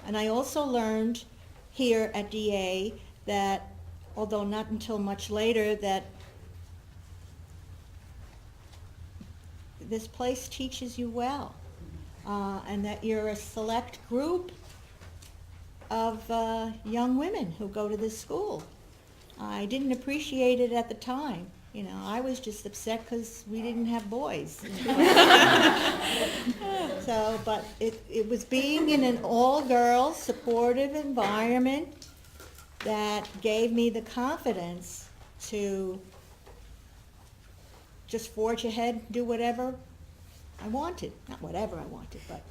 And I also learned here at DA that, although not until much later, that this place teaches you well, and that you're a select group of young women who go to this school. I didn't appreciate it at the time. You know, I was just upset because we didn't have boys. So, but it was being in an all-girls supportive environment that gave me the confidence to just forge ahead, do whatever I wanted. Not whatever I wanted, but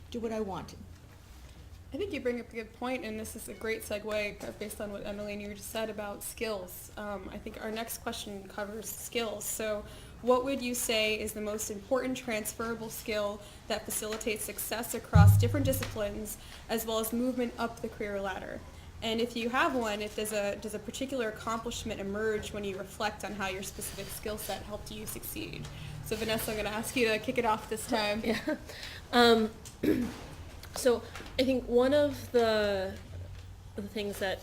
do what I wanted. I think you bring up a good point, and this is a great segue based on what Emily and you just said about skills. I think our next question covers skills. So what would you say is the most important transferable skill that facilitates success across different disciplines as well as movement up the career ladder? And if you have one, does a particular accomplishment emerge when you reflect on how your specific skill set helped you succeed? So Vanessa, I'm going to ask you to kick it off this time. Yeah. So I think one of the things that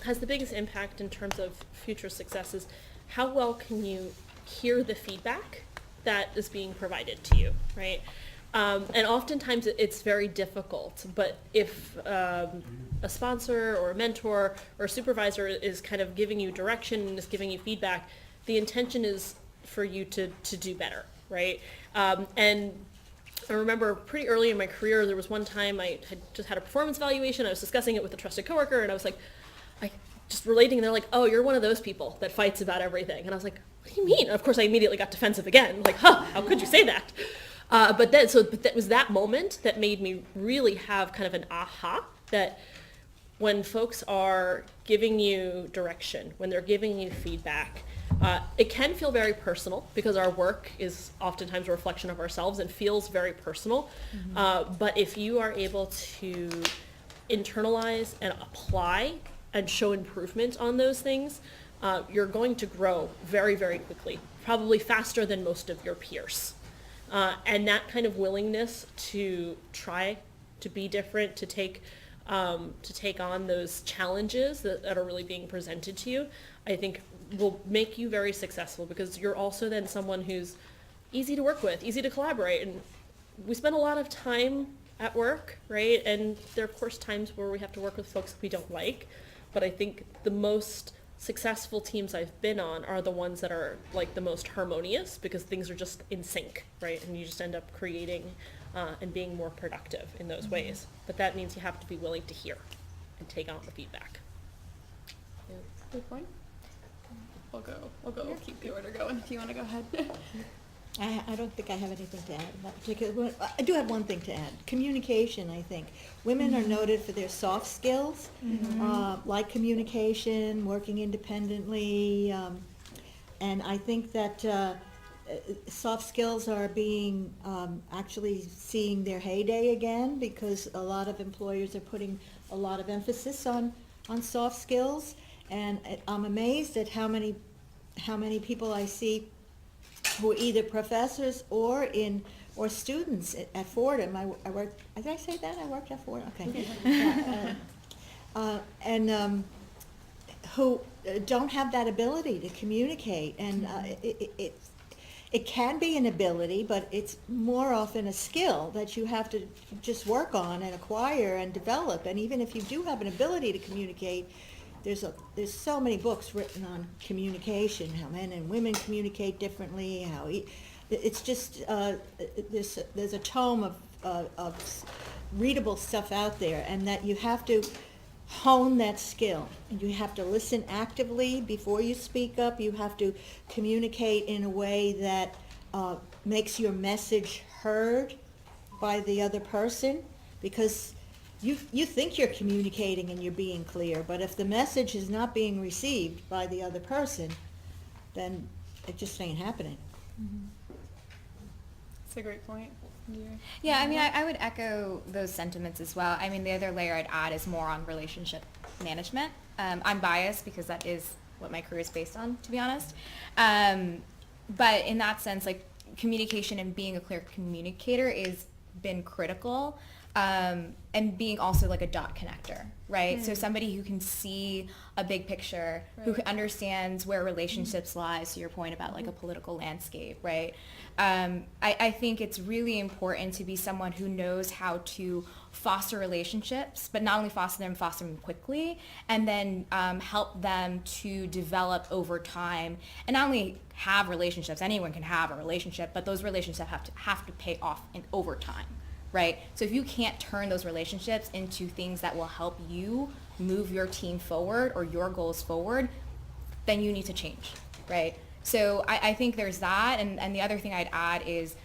has the biggest impact in terms of future success is how well can you hear the feedback that is being provided to you, right? And oftentimes it's very difficult, but if a sponsor or a mentor or a supervisor is kind of giving you direction and is giving you feedback, the intention is for you to do better, right? And I remember pretty early in my career, there was one time I had just had a performance evaluation. I was discussing it with a trusted coworker, and I was like, just relating. And they're like, "Oh, you're one of those people that fights about everything." And I was like, "What do you mean?" And of course, I immediately got defensive again. Like, how could you say that? But that was that moment that made me really have kind of an aha that when folks are giving you direction, when they're giving you feedback, it can feel very personal because our work is oftentimes a reflection of ourselves and feels very personal. Mm-hmm. But if you are able to internalize and apply and show improvement on those things, you're going to grow very, very quickly, probably faster than most of your peers. And that kind of willingness to try to be different, to take on those challenges that are really being presented to you, I think will make you very successful because you're also then someone who's easy to work with, easy to collaborate. And we spend a lot of time at work, right? And there are, of course, times where we have to work with folks we don't like. But I think the most successful teams I've been on are the ones that are like the most harmonious because things are just in sync, right? And you just end up creating and being more productive in those ways. But that means you have to be willing to hear and take on the feedback. Yeah. Good point. We'll keep the order going if you want to go ahead. I don't think I have anything to add about particular. I do have one thing to add. Communication, I think. Women are noted for their soft skills, like communication, working independently, and I think that soft skills are being actually seeing their heyday again because a lot of employers are putting a lot of emphasis on soft skills, and I'm amazed at how many people I see who are either professors or students at Fordham. I worked. Did I say that? I worked at Fordham. Okay. And who don't have that ability to communicate, and it can be an ability, but it's more often a skill that you have to just work on and acquire and develop. And even if you do have an ability to communicate, there's so many books written on communication, how men and women communicate differently, it's just there's a tome of readable stuff out there, and that you have to hone that skill, and you have to listen actively before you speak up. You have to communicate in a way that makes your message heard by the other person, because you think you're communicating and you're being clear, but if the message is not being received by the other person, then it just ain't happening. That's a great point. Yeah, I mean, I would echo those sentiments as well. I mean, the other layer I'd add is more on relationship management. I'm biased because that is what my career is based on, to be honest. But in that sense, like, communication and being a clear communicator has been critical. and being also like a dot connector, right? So somebody who can see a big picture, who understands where relationships lie, to your point about like a political landscape, right? I think it's really important to be someone who knows how to foster relationships, but not only foster them quickly, and then help them to develop over time, and not only have relationships. Anyone can have a relationship, but those relationships have to pay off over time, right? So if you can't turn those relationships into things that will help you move your team forward or your goals forward, then you need to change, right? So I think there's that, and the other thing I'd add is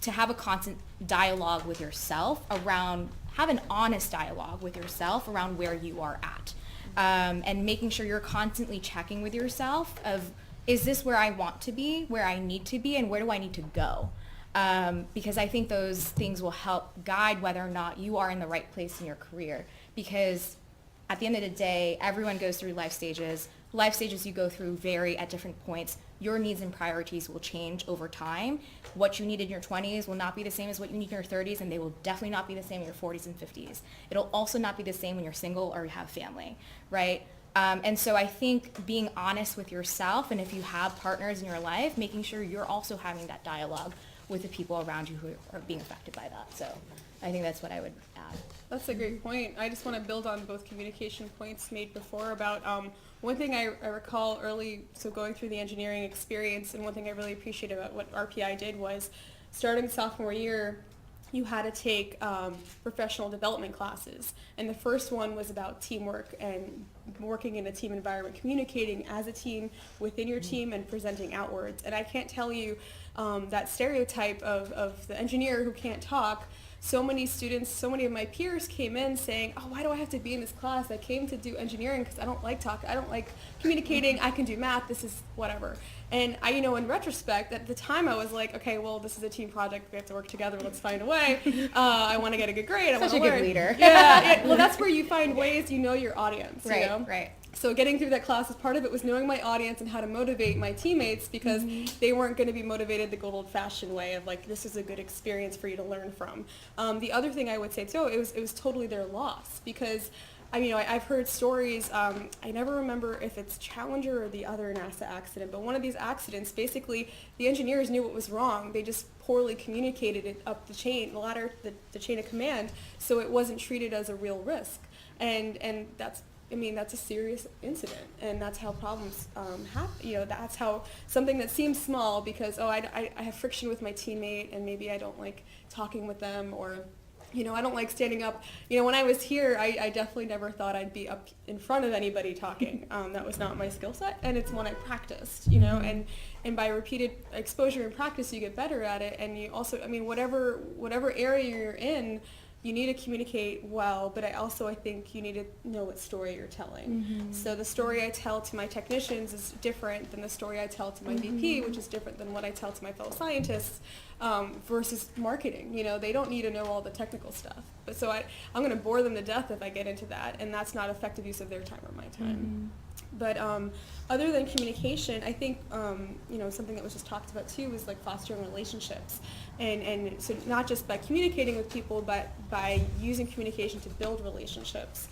to have a constant dialogue with yourself around, have an honest dialogue with yourself around where you are at. And making sure you're constantly checking with yourself of, is this where I want to be, where I need to be, and where do I need to go? Because I think those things will help guide whether or not you are in the right place in your career. Because at the end of the day, everyone goes through life stages. Life stages you go through vary at different points. Your needs and priorities will change over time. What you need in your 20s will not be the same as what you need in your 30s, and they will definitely not be the same in your 40s and 50s. It'll also not be the same when you're single or you have family, right? And so I think being honest with yourself, and if you have partners in your life, making sure you're also having that dialogue with the people around you who are being affected by that. So I think that's what I would add. That's a great point. I just want to build on both communication points made before about one thing I recall early, so going through the engineering experience, and one thing I really appreciate about what RPI did was starting sophomore year, you had to take professional development classes. And the first one was about teamwork and working in a team environment, communicating as a team within your team and presenting outwards. And I can't tell you that stereotype of the engineer who can't talk. So many students, so many of my peers came in saying, oh, why do I have to be in this class? I came to do engineering because I don't like talking, I don't like communicating, I can do math, this is whatever. And I, in retrospect, at the time I was like, okay, well, this is a team project, we have to work together, let's find a way. I want to get a good grade, I want to learn. Such a good leader. Yeah, well, that's where you find ways, you know your audience, Right, you know? right. So getting through that class, part of it was knowing my audience and how to motivate my teammates, because they weren't going to be motivated the good old-fashioned way of like, this is a good experience for you to learn from. The other thing I would say too, it was totally their loss, because I've heard stories, I never remember if it's Challenger or the other NASA accident, but one of these accidents, basically the engineers knew what was wrong. They just poorly communicated it up the chain, the chain of command, so it wasn't treated as a real risk. And that's a serious incident, and that's how problems happen. That's how something that seems small, because, I have friction with my teammate, and maybe I don't like talking with them, or, I don't like standing up. When I was here, I definitely never thought I'd be up in front of anybody talking. That was not my skill set, and it's one I practiced, and by repeated exposure and practice, you get better at it, and you also, whatever area you're in, you need to communicate well, but I think you need to know what story you're telling. So the story I tell to my technicians is different than the story I tell to my VP, which is different than what I tell to my fellow scientists, versus marketing. They don't need to know all the technical stuff. But so I'm going to bore them to death if I get into that, and that's not effective use of their time or my time. But other than communication, I think something that was just talked about too was like fostering relationships, and so not just by communicating with people, but by using communication to build relationships.